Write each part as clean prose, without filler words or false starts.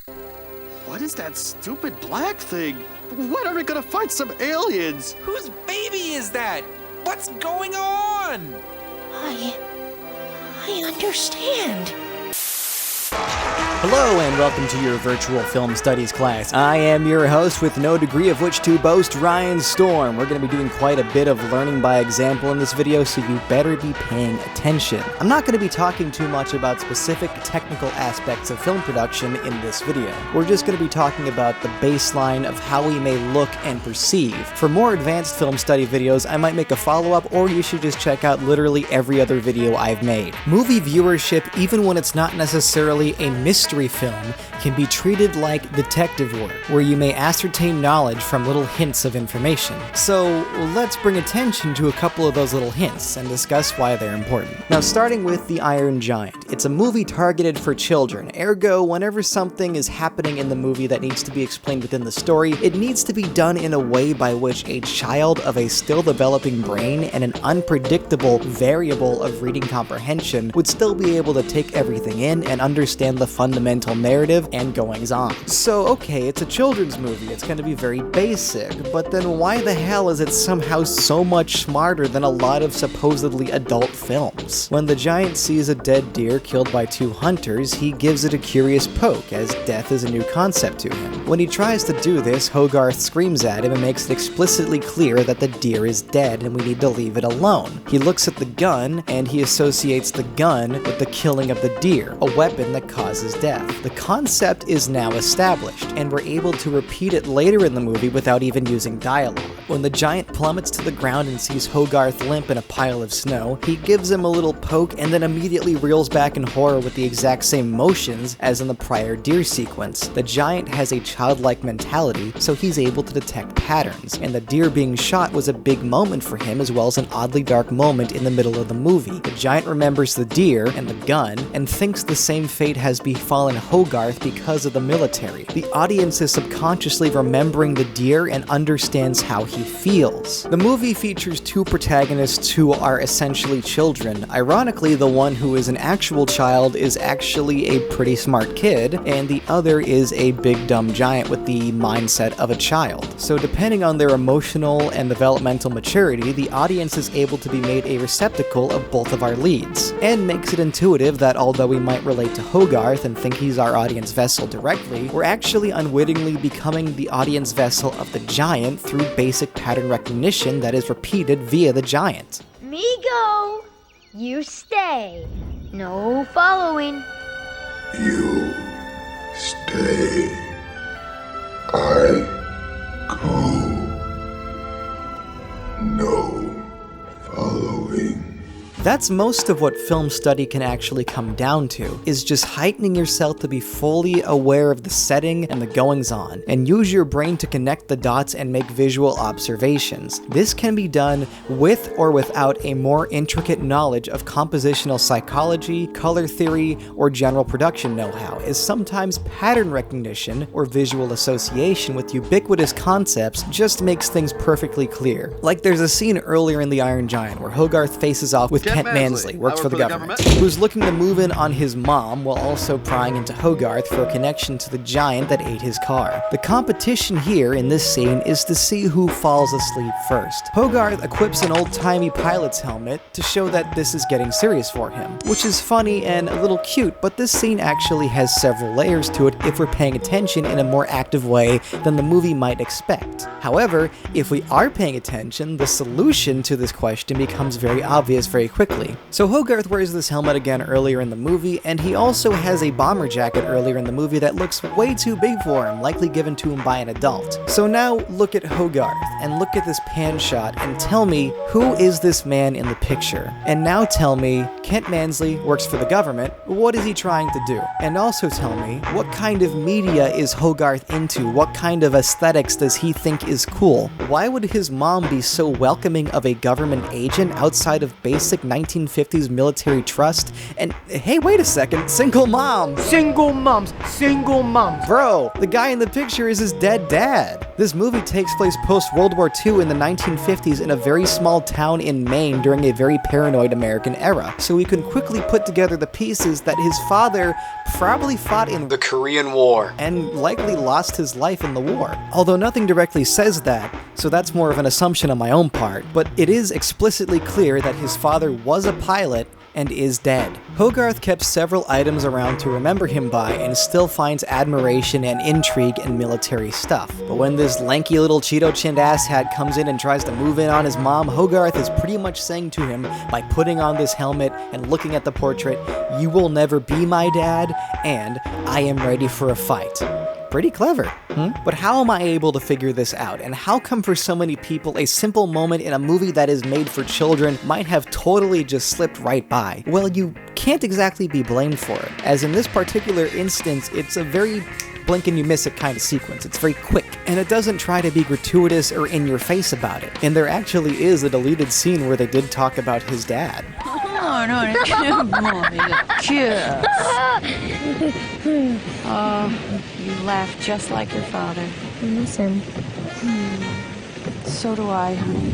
What is that stupid black thing? When are we gonna find some aliens? Whose baby is that? What's going on? I understand. Hello and welcome to your virtual film studies class. I am your host with no degree of which to boast, Ryanstorm. We're going to be doing quite a bit of learning by example in this video, so you better be paying attention. I'm not going to be talking too much about specific technical aspects of film production in this video. We're just going to be talking about the baseline of how we may look and perceive. For more advanced film study videos, I might make a follow-up, or you should just check out literally every other video I've made. Movie viewership, even when it's not necessarily a mystery film, can be treated like detective work, where you may ascertain knowledge from little hints of information. So let's bring attention to a couple of those little hints and discuss why they're important. Now, starting with The Iron Giant. It's a movie targeted for children, ergo, whenever something is happening in the movie that needs to be explained within the story, it needs to be done in a way by which a child of a still developing brain and an unpredictable variable of reading comprehension would still be able to take everything in and understand the fundamental narrative and goings-on. So, okay, it's a children's movie, it's going to be very basic, but then why the hell is it somehow so much smarter than a lot of supposedly adult films? When the giant sees a dead deer killed by two hunters, he gives it a curious poke, as death is a new concept to him. When he tries to do this, Hogarth screams at him and makes it explicitly clear that the deer is dead and we need to leave it alone. He looks at the gun, and he associates the gun with the killing of the deer, a weapon that causes death. The concept is now established, and we're able to repeat it later in the movie without even using dialogue. When the giant plummets to the ground and sees Hogarth limp in a pile of snow, he gives him a little poke and then immediately reels back in horror with the exact same motions as in the prior deer sequence. The giant has a childlike mentality, so he's able to detect patterns, and the deer being shot was a big moment for him, as well as an oddly dark moment in the middle of the movie. The giant remembers the deer and the gun, and thinks the same fate has befallen Hogarth because of the military. The audience is subconsciously remembering the deer and understands how he feels. The movie features two protagonists who are essentially children. Ironically, the one who is an actual child is actually a pretty smart kid, and the other is a big dumb giant with the mindset of a child. So depending on their emotional and developmental maturity, the audience is able to be made a receptacle of both of our leads, and makes it intuitive that although we might relate to Hogarth and think he's our audience vessel directly, we're actually unwittingly becoming the audience vessel of the giant through basic pattern recognition that is repeated via the giant. Me go. You stay. No following. You stay. I go. No following. That's most of what film study can actually come down to, is just heightening yourself to be fully aware of the setting and the goings-on, and use your brain to connect the dots and make visual observations. This can be done with or without a more intricate knowledge of compositional psychology, color theory, or general production know-how, as sometimes pattern recognition or visual association with ubiquitous concepts just makes things perfectly clear. Like there's a scene earlier in The Iron Giant where Hogarth faces off with Kent Mansley, works for the government, who's looking to move in on his mom while also prying into Hogarth for a connection to the giant that ate his car. The competition here in this scene is to see who falls asleep first. Hogarth equips an old-timey pilot's helmet to show that this is getting serious for him, which is funny and a little cute, but this scene actually has several layers to it if we're paying attention in a more active way than the movie might expect. However, if we are paying attention, the solution to this question becomes very obvious very quickly. So Hogarth wears this helmet again earlier in the movie, and he also has a bomber jacket earlier in the movie that looks way too big for him, likely given to him by an adult. So now look at Hogarth, and look at this pan shot, and tell me, who is this man in the picture? And now tell me, Kent Mansley works for the government, what is he trying to do? And also tell me, what kind of media is Hogarth into? What kind of aesthetics does he think is cool? Why would his mom be so welcoming of a government agent outside of basic 1950s military trust? And hey, wait a second, single mom! Single moms, single moms. Bro, the guy in the picture is his dead dad. This movie takes place post-World War II in the 1950s in a very small town in Maine during a very paranoid American era, so we can quickly put together the pieces that his father probably fought in the Korean War and likely lost his life in the war. Although nothing directly says that, so that's more of an assumption on my own part, but it is explicitly clear that his father was a pilot and is dead. Hogarth kept several items around to remember him by and still finds admiration and intrigue in military stuff. But when this lanky little Cheeto-chinned asshat comes in and tries to move in on his mom, Hogarth is pretty much saying to him, by putting on this helmet and looking at the portrait, "You will never be my dad, and I am ready for a fight." Pretty clever, But how am I able to figure this out? And how come for so many people a simple moment in a movie that is made for children might have totally just slipped right by? Well, you can't exactly be blamed for it, as in this particular instance, it's a very blink and you miss it kind of sequence. It's very quick, and it doesn't try to be gratuitous or in your face about it. And there actually is a deleted scene where they did talk about his dad. Oh, no, you laugh just like your father. Listen. So do I, honey.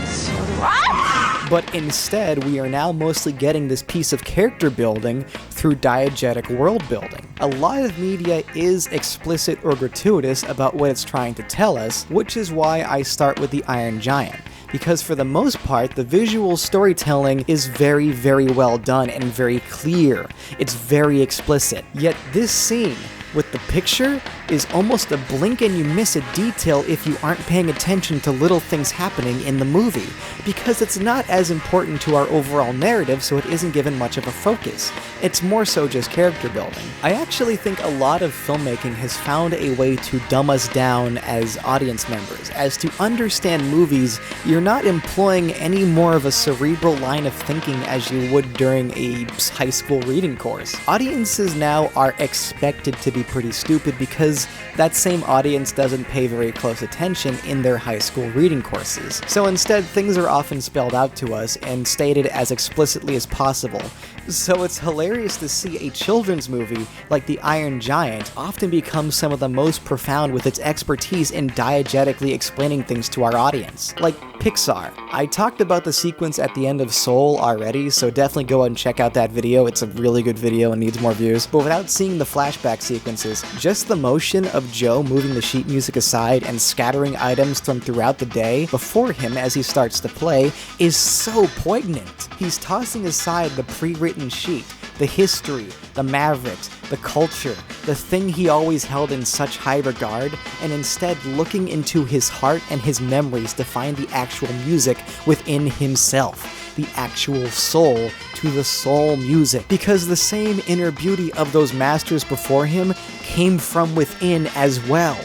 So do I. But instead, we are now mostly getting this piece of character building through diegetic world building. A lot of media is explicit or gratuitous about what it's trying to tell us, which is why I start with the Iron Giant. Because for the most part, the visual storytelling is very, very well done and very clear. It's very explicit. Yet this scene with the picture is almost a blink and you miss it detail if you aren't paying attention to little things happening in the movie, because it's not as important to our overall narrative, so it isn't given much of a focus. It's more so just character building. I actually think a lot of filmmaking has found a way to dumb us down as audience members, as to understand movies, you're not employing any more of a cerebral line of thinking as you would during a high school reading course. Audiences now are expected to be pretty stupid because that same audience doesn't pay very close attention in their high school reading courses. So instead, things are often spelled out to us and stated as explicitly as possible. So it's hilarious to see a children's movie like The Iron Giant often become some of the most profound with its expertise in diegetically explaining things to our audience. Like Pixar. I talked about the sequence at the end of Soul already, so definitely go out and check out that video. It's a really good video and needs more views. But without seeing the flashback sequences, just the motion of Joe moving the sheet music aside and scattering items from throughout the day before him as he starts to play is so poignant. He's tossing aside the pre-written sheet, the history, the Mavericks, the culture, the thing he always held in such high regard, and instead looking into his heart and his memories to find the actual music within himself, the actual soul to the soul music. Because the same inner beauty of those masters before him came from within as well,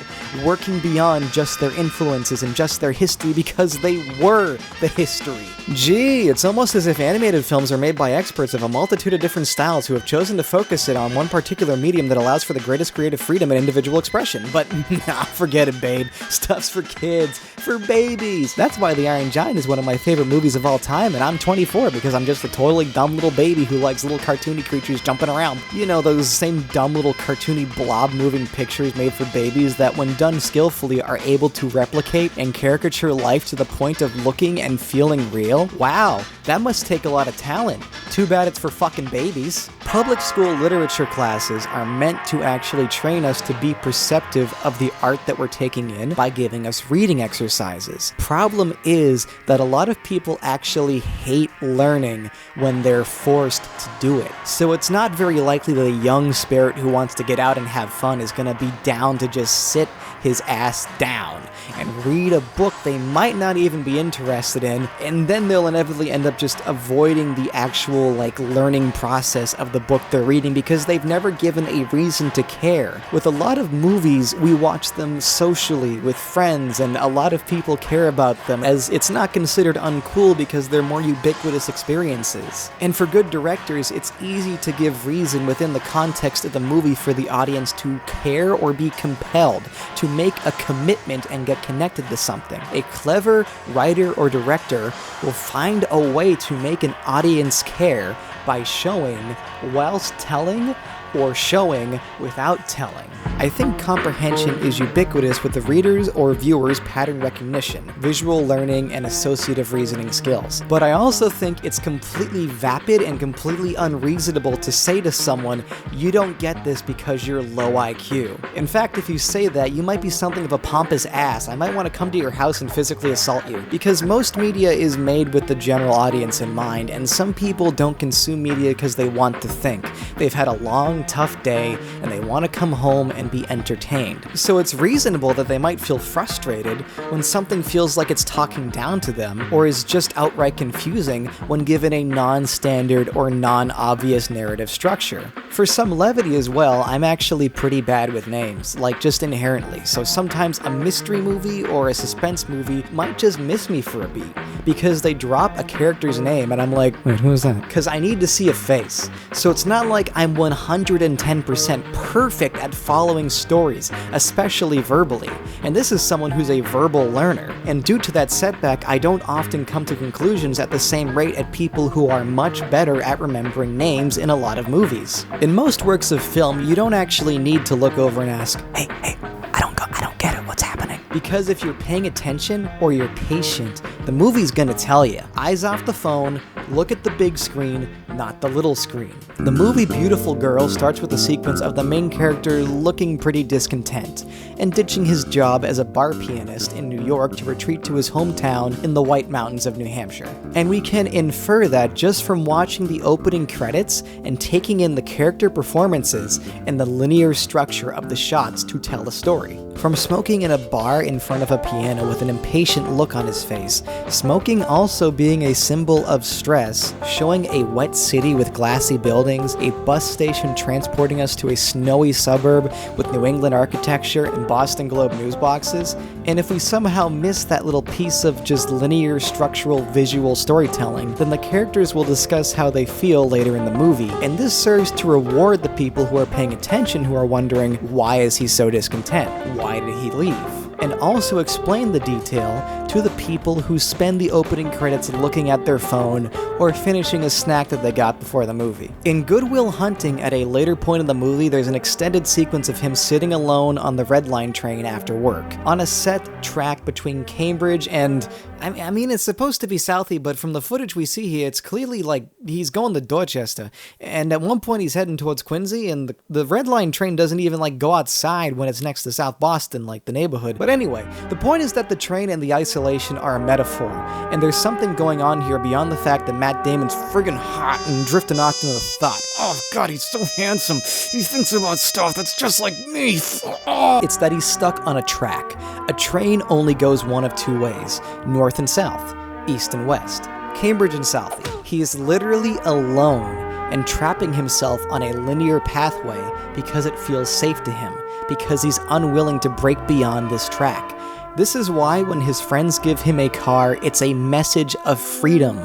working beyond just their influences and just their history because they were the history. Gee, it's almost as if animated films are made by experts of a multitude of different styles who have chosen to focus it on one particular medium that allows for the greatest creative freedom and individual expression. But nah, forget it, babe. Stuff's for kids, for babies. That's why The Iron Giant is one of my favorite movies of all time, and I'm 24 because I'm just a totally dumb little baby who likes little cartoony creatures jumping around. You know, those same dumb little cartoony blob moving pictures made for babies that when done skillfully are able to replicate and caricature life to the point of looking and feeling real. Wow, that must take a lot of talent. Too bad it's for fucking babies. Public school literature classes are meant to actually train us to be perceptive of the art that we're taking in by giving us reading exercises. Problem is that a lot of people actually hate learning when they're forced to do it. So it's not very likely that a young spirit who wants to get out and have fun is gonna be down to just sit his ass down and read a book they might not even be interested in, and then they'll inevitably end up just avoiding the actual learning process of the book they're reading because they've never given a reason to care. With a lot of movies, we watch them socially with friends, and a lot of people care about them as it's not considered uncool because they're more ubiquitous experiences. And for good directors, it's easy to give reason within the context of the movie for the audience to care or be compelled to make a commitment and get connected to something. A clever writer or director will find a way to make an audience care by showing whilst telling or showing without telling. I think comprehension is ubiquitous with the reader's or viewer's pattern recognition, visual learning, and associative reasoning skills. But I also think it's completely vapid and completely unreasonable to say to someone, you don't get this because you're low IQ. In fact, if you say that, you might be something of a pompous ass. I might want to come to your house and physically assault you. Because most media is made with the general audience in mind, and some people don't consume media because they want to think. They've had a long, tough day, and they want to come home and be entertained. So it's reasonable that they might feel frustrated when something feels like it's talking down to them, or is just outright confusing when given a non-standard or non-obvious narrative structure. For some levity as well, I'm actually pretty bad with names, like just inherently, so sometimes a mystery movie or a suspense movie might just miss me for a beat, because they drop a character's name and I'm like, wait, who is that? Because I need to see a face. So it's not like I'm 110% perfect at following stories, especially verbally, and this is someone who's a verbal learner, and due to that setback, I don't often come to conclusions at the same rate at people who are much better at remembering names in a lot of movies. In most works of film, you don't actually need to look over and ask, hey, I don't get it, what's happening? Because if you're paying attention or you're patient, the movie's gonna tell you. Eyes off the phone, look at the big screen, not the little screen. The movie Beautiful Girl starts with a sequence of the main character looking pretty discontent, and ditching his job as a bar pianist in New York to retreat to his hometown in the White Mountains of New Hampshire. And we can infer that just from watching the opening credits and taking in the character performances and the linear structure of the shots to tell the story. From smoking in a bar in front of a piano with an impatient look on his face, smoking also being a symbol of stress, showing a wet city with glassy buildings, a bus station transporting us to a snowy suburb with New England architecture and Boston Globe news boxes, and if we somehow miss that little piece of just linear structural visual storytelling, then the characters will discuss how they feel later in the movie, and this serves to reward the people who are paying attention who are wondering, why is he so discontent? Why did he leave? And also explain the detail to the people who spend the opening credits looking at their phone or finishing a snack that they got before the movie. In Good Will Hunting, at a later point in the movie, there's an extended sequence of him sitting alone on the Red Line train after work, on a set track between Cambridge and, I mean, it's supposed to be Southie, but from the footage we see here, it's clearly like he's going to Dorchester. And at one point he's heading towards Quincy, and the Red Line train doesn't even like go outside when it's next to South Boston, like the neighborhood. But anyway, the point is that the train and the isolation are a metaphor, and there's something going on here beyond the fact that Matt Damon's friggin' hot and drifting off into the thought, oh god, he's so handsome, he thinks about stuff that's just like me. Oh. It's that he's stuck on a track. A train only goes one of two ways, north and south, east and west, Cambridge and Southie. He is literally alone and trapping himself on a linear pathway because it feels safe to him, because he's unwilling to break beyond this track. This is why when his friends give him a car, it's a message of freedom.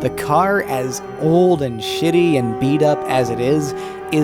The car, as old and shitty and beat up as it is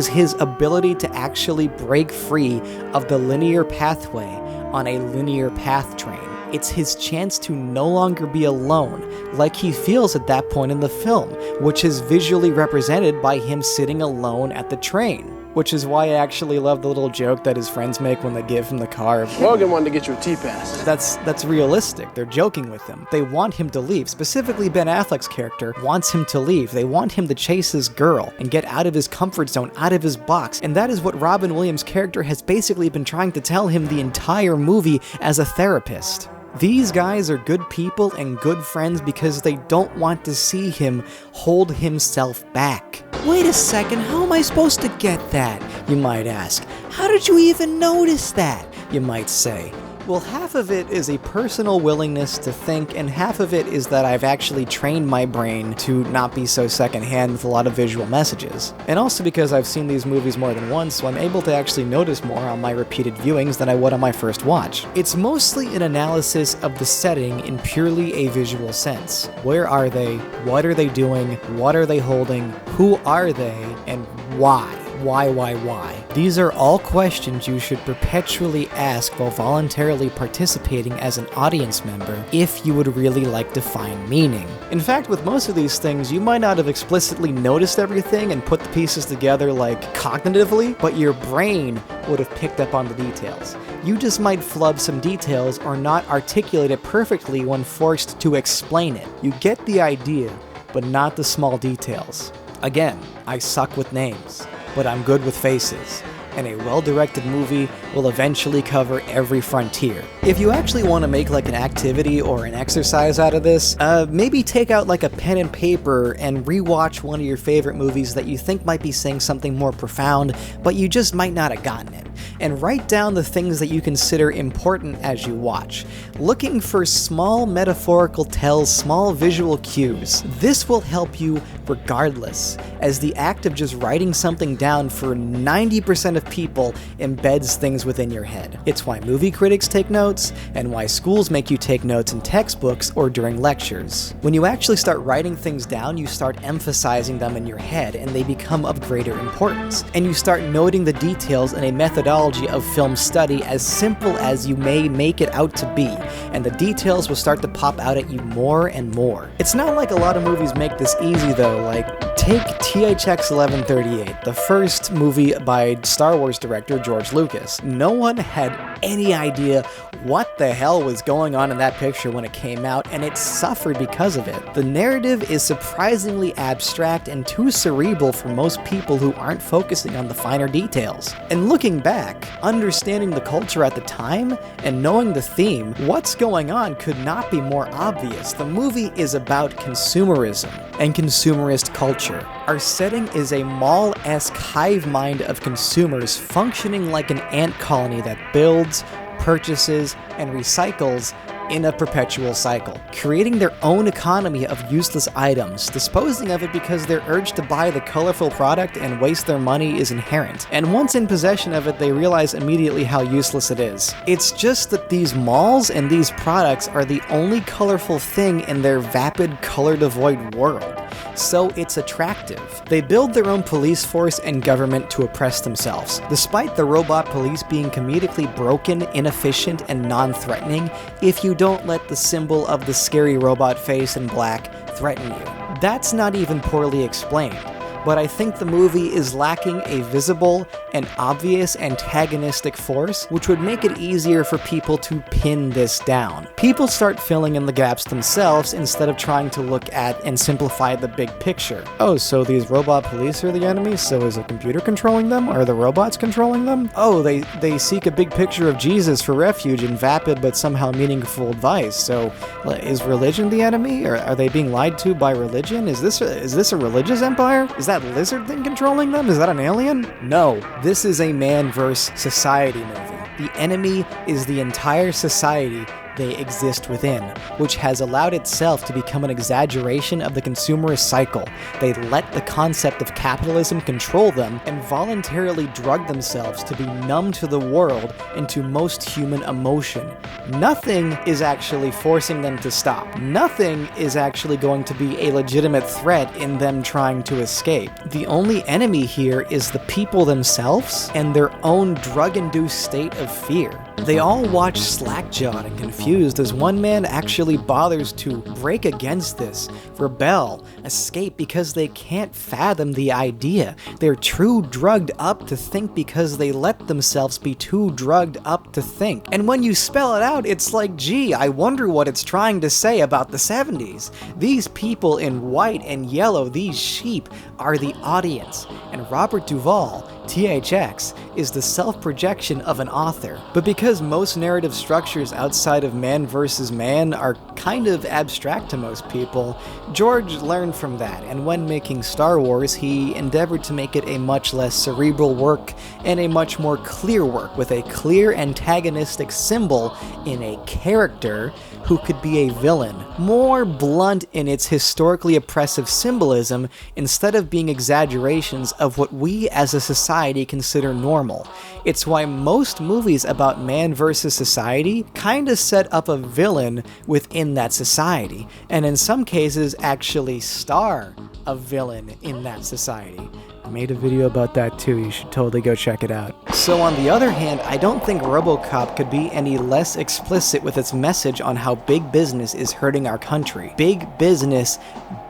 his ability to actually break free of the linear pathway on a linear path train. It's his chance to no longer be alone, like he feels at that point in the film, which is visually represented by him sitting alone at the train. Which is why I actually love the little joke that his friends make when they give him the car. Logan wanted to get you a T-Pass. That's realistic. They're joking with him. They want him to leave. Specifically, Ben Affleck's character wants him to leave. They want him to chase his girl and get out of his comfort zone, out of his box. And that is what Robin Williams' character has basically been trying to tell him the entire movie as a therapist. These guys are good people and good friends because they don't want to see him hold himself back. Wait a second, how am I supposed to get that? You might ask. How did you even notice that? You might say. Well, half of it is a personal willingness to think, and half of it is that I've actually trained my brain to not be so secondhand with a lot of visual messages. And also because I've seen these movies more than once, so I'm able to actually notice more on my repeated viewings than I would on my first watch. It's mostly an analysis of the setting in purely a visual sense. Where are they? What are they doing? What are they holding? Who are they? And why? Why? These are all questions you should perpetually ask while voluntarily participating as an audience member if you would really like to find meaning. In fact, with most of these things, you might not have explicitly noticed everything and put the pieces together like cognitively, but your brain would have picked up on the details. You just might flub some details or not articulate it perfectly when forced to explain it. You get the idea, but not the small details. Again, I suck with names, but I'm good with faces, and a well-directed movie will eventually cover every frontier. If you actually want to make like an activity or an exercise out of this, maybe take out like a pen and paper and rewatch one of your favorite movies that you think might be saying something more profound, but you just might not have gotten it. And write down the things that you consider important as you watch, looking for small metaphorical tells, small visual cues. This will help you regardless, as the act of just writing something down for 90% of people embeds things within your head. It's why movie critics take notes, and why schools make you take notes in textbooks or during lectures. When you actually start writing things down, you start emphasizing them in your head, and they become of greater importance. And you start noting the details in a methodology of film study as simple as you may make it out to be, and the details will start to pop out at you more and more. It's not like a lot of movies make this easy though, like take THX 1138, the first movie by Star Wars director George Lucas. No one had any idea what the hell was going on in that picture when it came out, and it suffered because of it. The narrative is surprisingly abstract and too cerebral for most people who aren't focusing on the finer details. And looking back, understanding the culture at the time and knowing the theme, what's going on could not be more obvious. The movie is about consumerism and consumerist culture. Our setting is a mall-esque hive mind of consumers functioning like an ant colony that builds, purchases, and recycles in a perpetual cycle, creating their own economy of useless items. Disposing of it because their urge to buy the colorful product and waste their money is inherent, and once in possession of it, they realize immediately how useless it is. It's just that these malls and these products are the only colorful thing in their vapid, color-devoid world, so it's attractive. They build their own police force and government to oppress themselves. Despite the robot police being comedically broken, inefficient, and non-threatening, if you don't let the symbol of the scary robot face in black threaten you. That's not even poorly explained, but I think the movie is lacking a visible and obvious antagonistic force, which would make it easier for people to pin this down. People start filling in the gaps themselves instead of trying to look at and simplify the big picture. Oh, so these robot police are the enemy? So is a computer controlling them? Are the robots controlling them? Oh, they seek a big picture of Jesus for refuge in vapid but somehow meaningful advice. So is religion the enemy? Or are they being lied to by religion? Is this a religious empire? Is that lizard thing controlling them? Is that an alien? No, this is a man versus society movie. The enemy is the entire society they exist within, which has allowed itself to become an exaggeration of the consumerist cycle. They let the concept of capitalism control them and voluntarily drug themselves to be numb to the world and to most human emotion. Nothing is actually forcing them to stop. Nothing is actually going to be a legitimate threat in them trying to escape. The only enemy here is the people themselves and their own drug-induced state of fear. They all watch slack-jawed and confused as one man actually bothers to break against this, rebel, escape because they can't fathom the idea. They're too drugged up to think because they let themselves be too drugged up to think. And when you spell it out, it's like, gee, I wonder what it's trying to say about the 70s. These people in white and yellow, these sheep, are the audience. And Robert Duvall, THX, is the self-projection of an author. But because most narrative structures outside of man versus man are kind of abstract to most people, George learned from that, and when making Star Wars, he endeavored to make it a much less cerebral work and a much more clear work, with a clear antagonistic symbol in a character who could be a villain, more blunt in its historically oppressive symbolism instead of being exaggerations of what we as a society consider normal. It's why most movies about man versus society kinda set up a villain within that society, and in some cases actually star a villain in that society. I made a video about that too, you should totally go check it out. So on the other hand, I don't think Robocop could be any less explicit with its message on how big business is hurting our country. Big business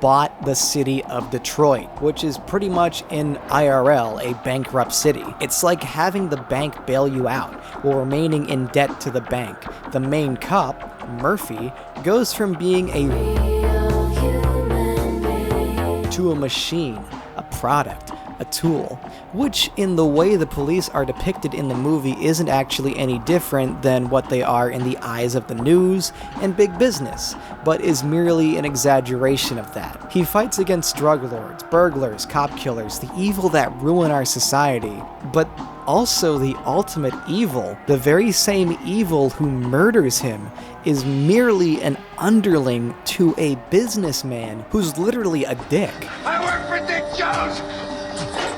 bought the city of Detroit, which is pretty much in IRL a bankrupt city. It's like having the bank bail you out while remaining in debt to the bank. The main cop, Murphy, goes from being to a machine, a product, a tool, which in the way the police are depicted in the movie isn't actually any different than what they are in the eyes of the news and big business, but is merely an exaggeration of that. He fights against drug lords, burglars, cop killers, the evil that ruin our society, but also the ultimate evil, the very same evil who murders him, is merely an underling to a businessman who's literally a dick. I work for Dick Jones!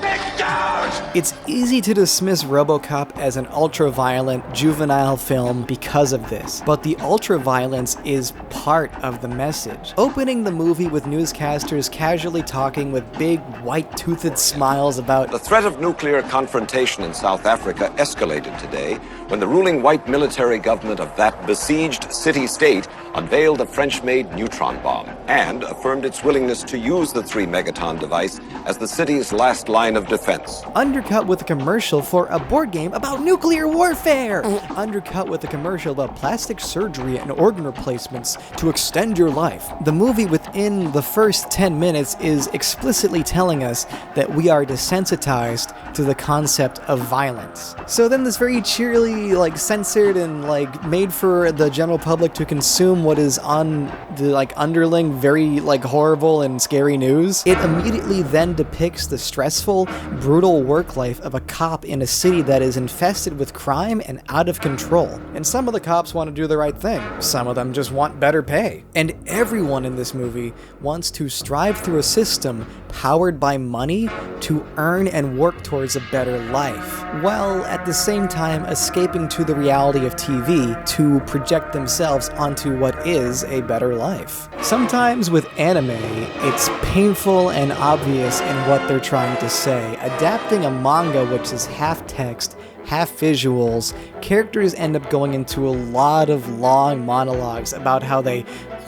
Dick Jones! It's easy to dismiss Robocop as an ultra-violent, juvenile film because of this, but the ultra-violence is part of the message. Opening the movie with newscasters casually talking with big, white-toothed smiles about The threat of nuclear confrontation in South Africa escalated today when the ruling white military government of that besieged city-state unveiled a French-made neutron bomb and affirmed its willingness to use the 3-megaton device as the city's last line of defense. Undercut with a commercial for a board game about nuclear warfare! Undercut with a commercial about plastic surgery and organ replacements to extend your life. The movie within the first 10 minutes is explicitly telling us that we are desensitized to the concept of violence. So then this very cheerily, censored and, made for the general public to consume what is on the, underling very, horrible and scary news, it immediately then depicts the stressful, brutal work life of a cop in a city that is infested with crime and out of control. And some of the cops want to do the right thing. Some of them just want better pay. And everyone in this movie wants to strive through a system powered by money to earn and work towards a better life, while at the same time escaping to the reality of TV to project themselves onto what is a better life. Sometimes with anime, it's painful and obvious in what they're trying to say. Adapting a manga which is half text, half visuals, characters end up going into a lot of long monologues about how they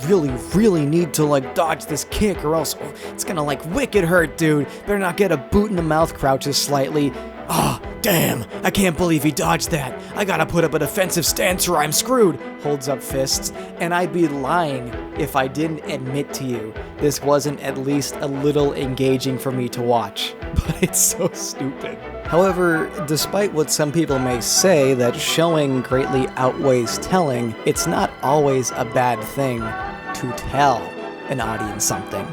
really need to dodge this kick or else it's gonna wicked hurt, dude. Better not get a boot in the mouth, crouches slightly. Oh, damn, I can't believe he dodged that. I gotta put up a defensive stance or I'm screwed. Holds up fists. And I'd be lying if I didn't admit to you this wasn't at least a little engaging for me to watch. But it's so stupid. However, despite what some people may say that showing greatly outweighs telling, it's not always a bad thing to tell an audience something,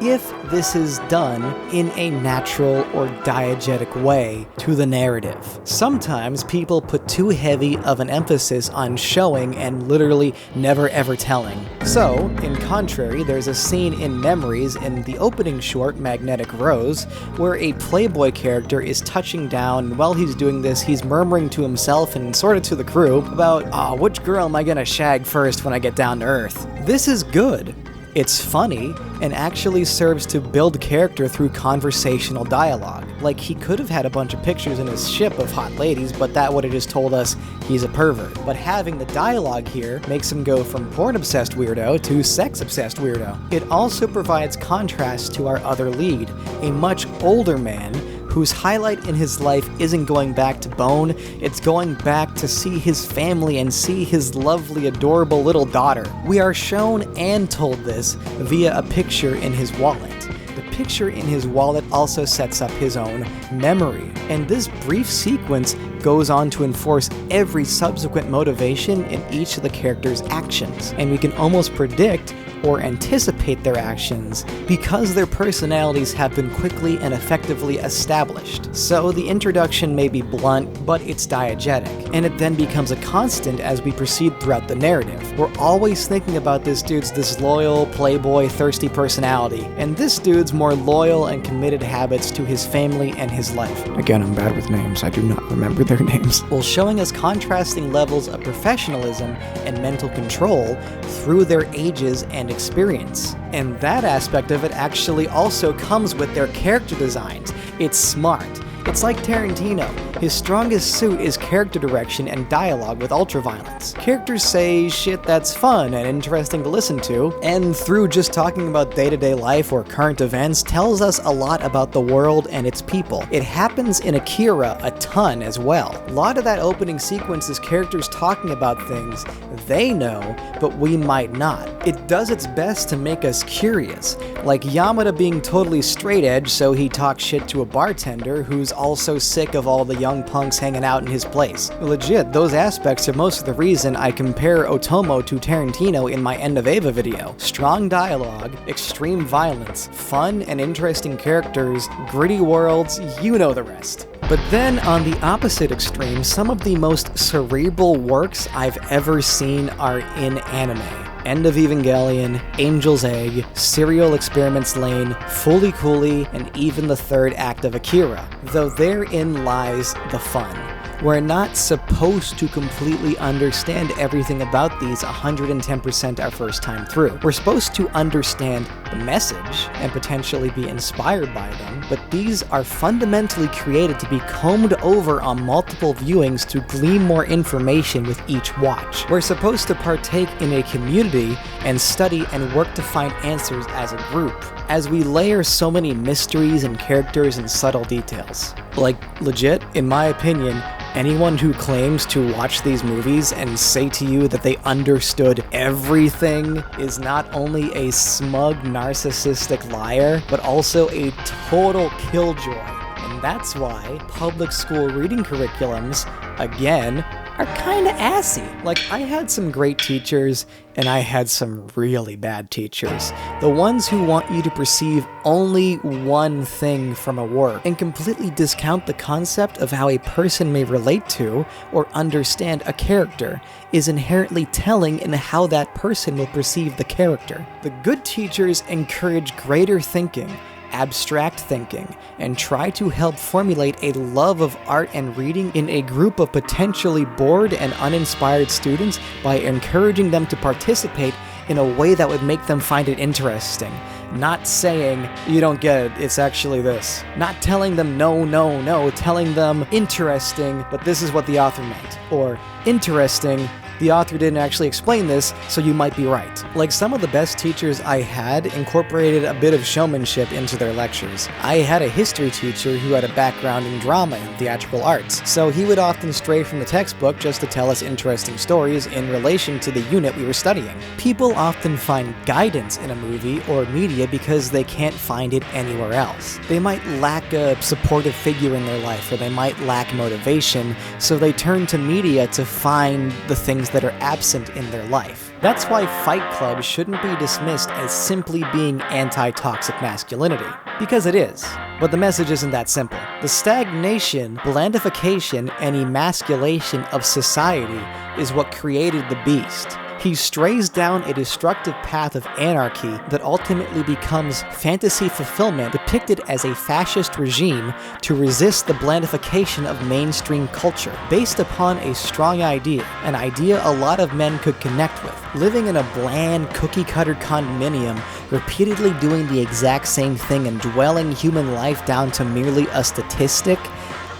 if this is done in a natural or diegetic way to the narrative. Sometimes people put too heavy of an emphasis on showing and literally never ever telling. So, in contrary, there's a scene in Memories in the opening short Magnetic Rose where a Playboy character is touching down, and while he's doing this, he's murmuring to himself and sort of to the crew about, which girl am I gonna shag first when I get down to Earth? This is good. It's funny, and actually serves to build character through conversational dialogue. He could have had a bunch of pictures in his ship of hot ladies, but that would have just told us he's a pervert. But having the dialogue here makes him go from porn-obsessed weirdo to sex-obsessed weirdo. It also provides contrast to our other lead, a much older man whose highlight in his life isn't going back to Bone, it's going back to see his family and see his lovely, adorable little daughter. We are shown and told this via a picture in his wallet. The picture in his wallet also sets up his own memory, and this brief sequence goes on to enforce every subsequent motivation in each of the characters' actions, and we can almost predict or anticipate their actions because their personalities have been quickly and effectively established. So the introduction may be blunt, but it's diegetic, and it then becomes a constant as we proceed throughout the narrative. We're always thinking about this dude's disloyal, playboy, thirsty personality, and this dude's more loyal and committed habits to his family and his life. Again, I'm bad with names, I do not remember their names. While showing us contrasting levels of professionalism and mental control through their ages and experience. And that aspect of it actually also comes with their character designs. It's smart. It's like Tarantino. His strongest suit is character direction and dialogue with ultraviolence. Characters say shit that's fun and interesting to listen to, and through just talking about day-to-day life or current events, tells us a lot about the world and its people. It happens in Akira a ton as well. A lot of that opening sequence is characters talking about things they know, but we might not. It does its best to make us curious, like Yamada being totally straight edge, so he talks shit to a bartender who's also sick of all the young punks hanging out in his place. Legit, those aspects are most of the reason I compare Otomo to Tarantino in my End of Eva video. Strong dialogue, extreme violence, fun and interesting characters, gritty worlds, you know the rest. But then, on the opposite extreme, some of the most cerebral works I've ever seen are in anime. End of Evangelion, Angel's Egg, Serial Experiments Lane, Fully Cooley, and even the third act of Akira, though therein lies the fun. We're not supposed to completely understand everything about these 110% our first time through. We're supposed to understand the message and potentially be inspired by them, but these are fundamentally created to be combed over on multiple viewings to glean more information with each watch. We're supposed to partake in a community and study and work to find answers as a group, as we layer so many mysteries and characters and subtle details. Like, legit, in my opinion, anyone who claims to watch these movies and say to you that they understood everything is not only a smug, narcissistic liar, but also a total killjoy. And that's why public school reading curriculums, again, are kinda assy. Like, I had some great teachers, and I had some really bad teachers. The ones who want you to perceive only one thing from a work, and completely discount the concept of how a person may relate to or understand a character, is inherently telling in how that person will perceive the character. The good teachers encourage greater thinking, abstract thinking, and try to help formulate a love of art and reading in a group of potentially bored and uninspired students by encouraging them to participate in a way that would make them find it interesting. Not saying, you don't get it, it's actually this. Not telling them no, telling them interesting, but this is what the author meant. Or interesting, the author didn't actually explain this, so you might be right. Like, some of the best teachers I had incorporated a bit of showmanship into their lectures. I had a history teacher who had a background in drama and theatrical arts, so he would often stray from the textbook just to tell us interesting stories in relation to the unit we were studying. People often find guidance in a movie or media because they can't find it anywhere else. They might lack a supportive figure in their life, or they might lack motivation, so they turn to media to find the things that are absent in their life. That's why Fight Club shouldn't be dismissed as simply being anti-toxic masculinity, because it is. But the message isn't that simple. The stagnation, blandification, and emasculation of society is what created the beast. He strays down a destructive path of anarchy that ultimately becomes fantasy fulfillment depicted as a fascist regime to resist the blandification of mainstream culture, based upon a strong idea, an idea a lot of men could connect with. Living in a bland, cookie-cutter condominium, repeatedly doing the exact same thing and dwelling human life down to merely a statistic,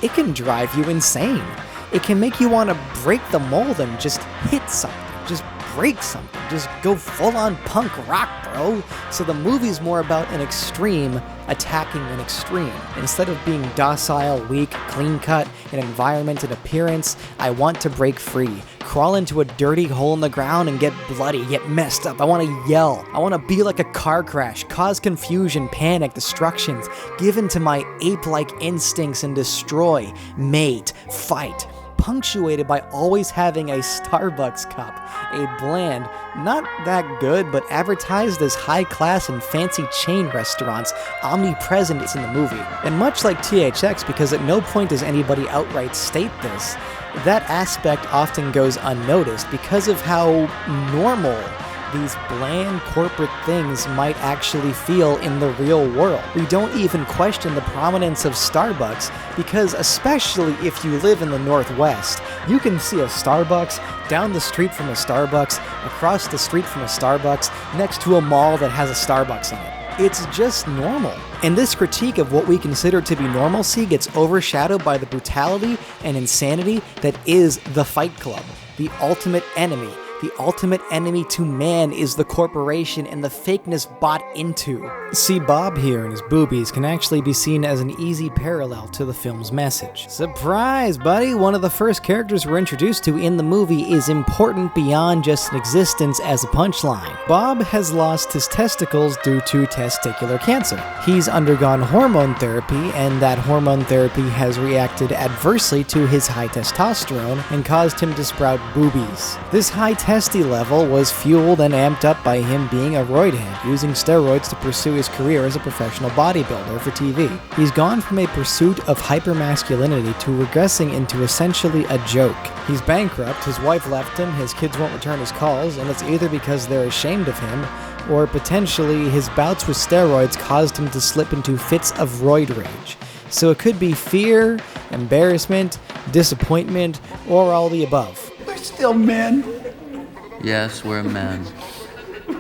it can drive you insane. It can make you want to break the mold and just hit something. Just break something. Just go full-on punk rock, bro. So the movie's more about an extreme attacking an extreme. Instead of being docile, weak, clean-cut, in environment and appearance, I want to break free. Crawl into a dirty hole in the ground and get bloody, get messed up. I want to yell. I want to be like a car crash, cause confusion, panic, destructions, give in to my ape-like instincts and destroy, mate, fight. Punctuated by always having a Starbucks cup, a bland, not that good, but advertised as high class and fancy chain restaurants, omnipresent in the movie. And much like THX, because at no point does anybody outright state this, that aspect often goes unnoticed because of how normal these bland corporate things might actually feel in the real world. We don't even question the prominence of Starbucks because, especially if you live in the Northwest, you can see a Starbucks down the street from a Starbucks, across the street from a Starbucks, next to a mall that has a Starbucks in it. It's just normal. And this critique of what we consider to be normalcy gets overshadowed by the brutality and insanity that is the Fight Club, the ultimate enemy. The ultimate enemy to man is the corporation and the fakeness bought into. See, Bob here and his boobies can actually be seen as an easy parallel to the film's message. Surprise, buddy! One of the first characters we're introduced to in the movie is important beyond just an existence as a punchline. Bob has lost his testicles due to testicular cancer. He's undergone hormone therapy, and that hormone therapy has reacted adversely to his high testosterone and caused him to sprout boobies. This high testy level was fueled and amped up by him being a roid head, using steroids to pursue his career as a professional bodybuilder for TV. He's gone from a pursuit of hypermasculinity to regressing into essentially a joke. He's bankrupt, his wife left him, his kids won't return his calls, and it's either because they're ashamed of him, or potentially his bouts with steroids caused him to slip into fits of roid rage. So it could be fear, embarrassment, disappointment, or all the above. We're still men. Yes, we're men.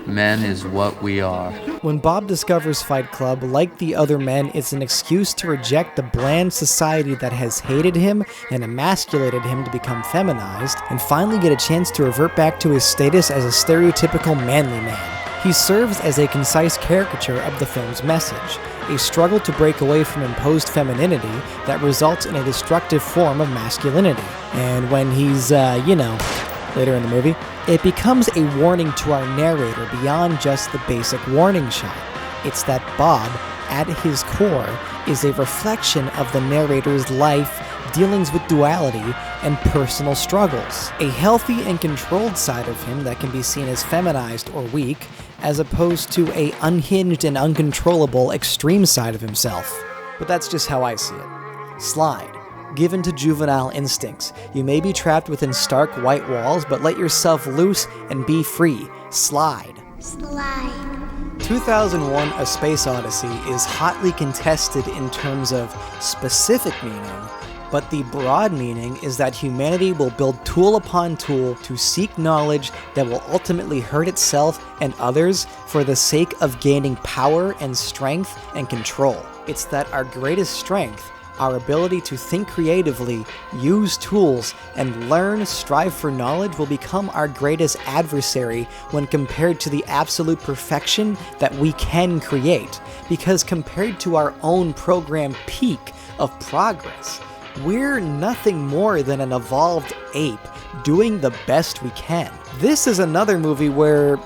Men is what we are. When Bob discovers Fight Club, like the other men, it's an excuse to reject the bland society that has hated him and emasculated him to become feminized, and finally get a chance to revert back to his status as a stereotypical manly man. He serves as a concise caricature of the film's message, a struggle to break away from imposed femininity that results in a destructive form of masculinity. And when he's, later in the movie, it becomes a warning to our narrator beyond just the basic warning shot. It's that Bob, at his core, is a reflection of the narrator's life, dealings with duality, and personal struggles. A healthy and controlled side of him that can be seen as feminized or weak, as opposed to a unhinged and uncontrollable extreme side of himself. But that's just how I see it. Slide. Given to juvenile instincts, you may be trapped within stark white walls, but let yourself loose and be free. Slide. Slide. 2001: A Space Odyssey is hotly contested in terms of specific meaning, but the broad meaning is that humanity will build tool upon tool to seek knowledge that will ultimately hurt itself and others for the sake of gaining power and strength and control. It's that our greatest strength, our ability to think creatively, use tools, and strive for knowledge will become our greatest adversary when compared to the absolute perfection that we can create. Because compared to our own programmed peak of progress, we're nothing more than an evolved ape doing the best we can. This is another movie where,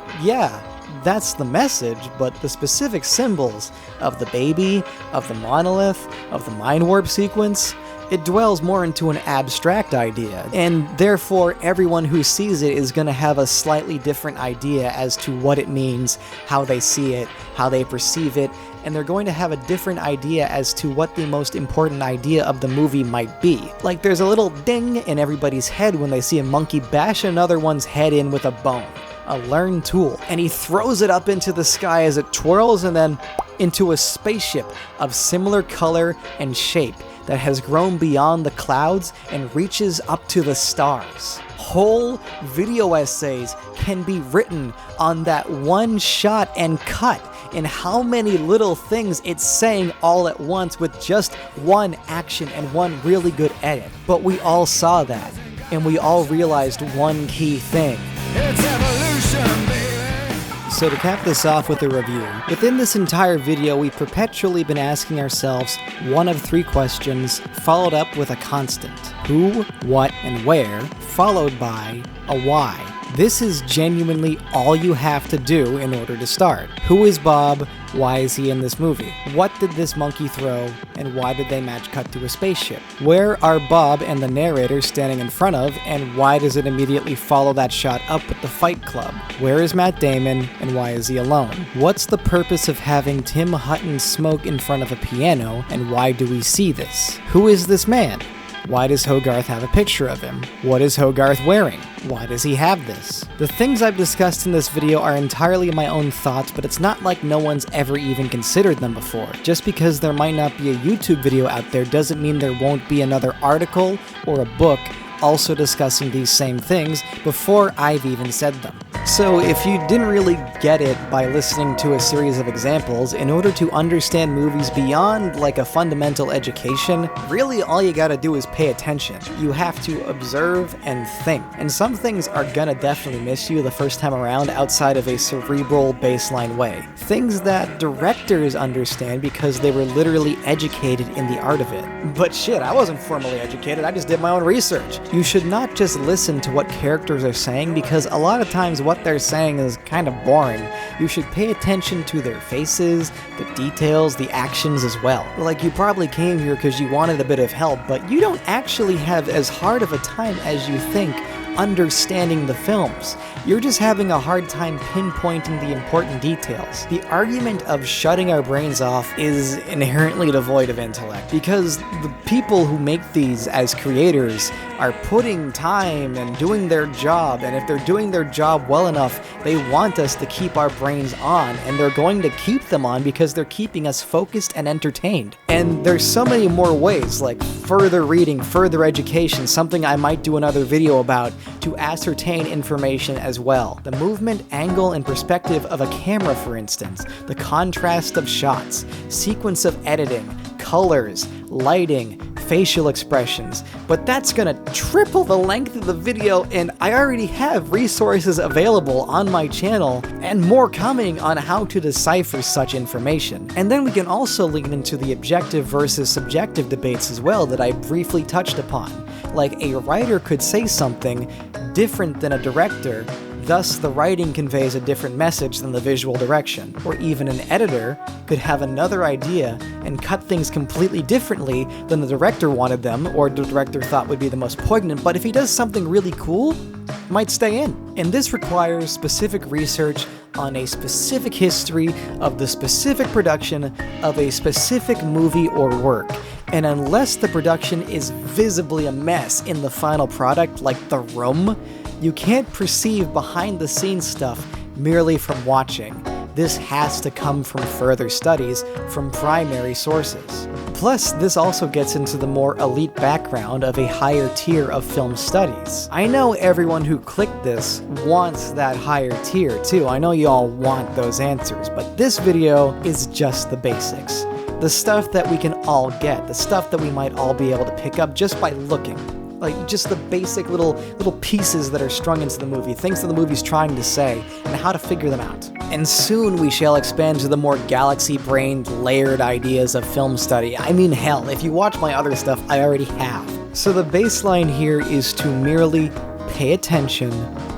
that's the message, but the specific symbols of the baby, of the monolith, of the mind warp sequence, it dwells more into an abstract idea, and therefore everyone who sees it is going to have a slightly different idea as to what it means, how they see it, how they perceive it, and they're going to have a different idea as to what the most important idea of the movie might be. Like there's a little ding in everybody's head when they see a monkey bash another one's head in with a bone. A learned tool, and he throws it up into the sky as it twirls and then into a spaceship of similar color and shape that has grown beyond the clouds and reaches up to the stars. Whole video essays can be written on that one shot and cut in how many little things it's saying all at once with just one action and one really good edit. But we all saw that, and we all realized one key thing. It's evolution, baby. So to cap this off with a review, within this entire video we've perpetually been asking ourselves one of three questions, followed up with a constant. Who, what, and where, followed by a why. This is genuinely all you have to do in order to start. Who is Bob? Why is he in this movie? What did this monkey throw? And why did they match cut to a spaceship? Where are Bob and the narrator standing in front of? And why does it immediately follow that shot up with the Fight Club? Where is Matt Damon? And why is he alone? What's the purpose of having Tim Hutton smoke in front of a piano? And why do we see this? Who is this man? Why does Hogarth have a picture of him? What is Hogarth wearing? Why does he have this? The things I've discussed in this video are entirely my own thoughts, but it's not like no one's ever even considered them before. Just because there might not be a YouTube video out there doesn't mean there won't be another article or a book also discussing these same things before I've even said them. So if you didn't really get it by listening to a series of examples, in order to understand movies beyond like a fundamental education, really all you gotta do is pay attention. You have to observe and think. And some things are gonna definitely miss you the first time around outside of a cerebral baseline way. Things that directors understand because they were literally educated in the art of it. But shit, I wasn't formally educated, I just did my own research. You should not just listen to what characters are saying because a lot of times what they're saying is kind of boring. You should pay attention to their faces, the details, the actions as well. Like, you probably came here because you wanted a bit of help, but you don't actually have as hard of a time as you think understanding the films. You're just having a hard time pinpointing the important details. The argument of shutting our brains off is inherently devoid of intellect, because the people who make these as creators are putting time and doing their job, and if they're doing their job well enough, they want us to keep our brains on, and they're going to keep them on because they're keeping us focused and entertained. And there's so many more ways, like further reading, further education, something I might do another video about, to ascertain information as well. The movement, angle, and perspective of a camera, for instance, the contrast of shots, sequence of editing, colors, lighting, facial expressions, but that's gonna triple the length of the video, and I already have resources available on my channel and more coming on how to decipher such information. And then we can also lean into the objective versus subjective debates as well that I briefly touched upon. Like, a writer could say something different than a director, thus the writing conveys a different message than the visual direction. Or even an editor could have another idea and cut things completely differently than the director wanted them, or the director thought would be the most poignant, but if he does something really cool, it might stay in. And this requires specific research on a specific history of the specific production of a specific movie or work. And unless the production is visibly a mess in the final product, like The Room, you can't perceive behind-the-scenes stuff merely from watching. This has to come from further studies from primary sources. Plus, this also gets into the more elite background of a higher tier of film studies. I know everyone who clicked this wants that higher tier too. I know you all want those answers, but this video is just the basics. The stuff that we can all get, the stuff that we might all be able to pick up just by looking. Like, just the basic little pieces that are strung into the movie, things that the movie's trying to say, and how to figure them out. And soon we shall expand to the more galaxy-brained, layered ideas of film study. I mean, hell, if you watch my other stuff, I already have. So the baseline here is to merely pay attention,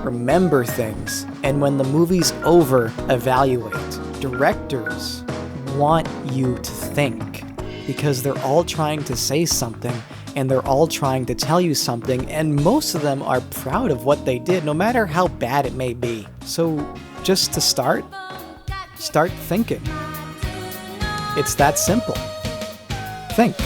remember things, and when the movie's over, evaluate. Directors want you to think, because they're all trying to say something, and they're all trying to tell you something, and most of them are proud of what they did, no matter how bad it may be. So, just to start thinking. It's that simple. Think.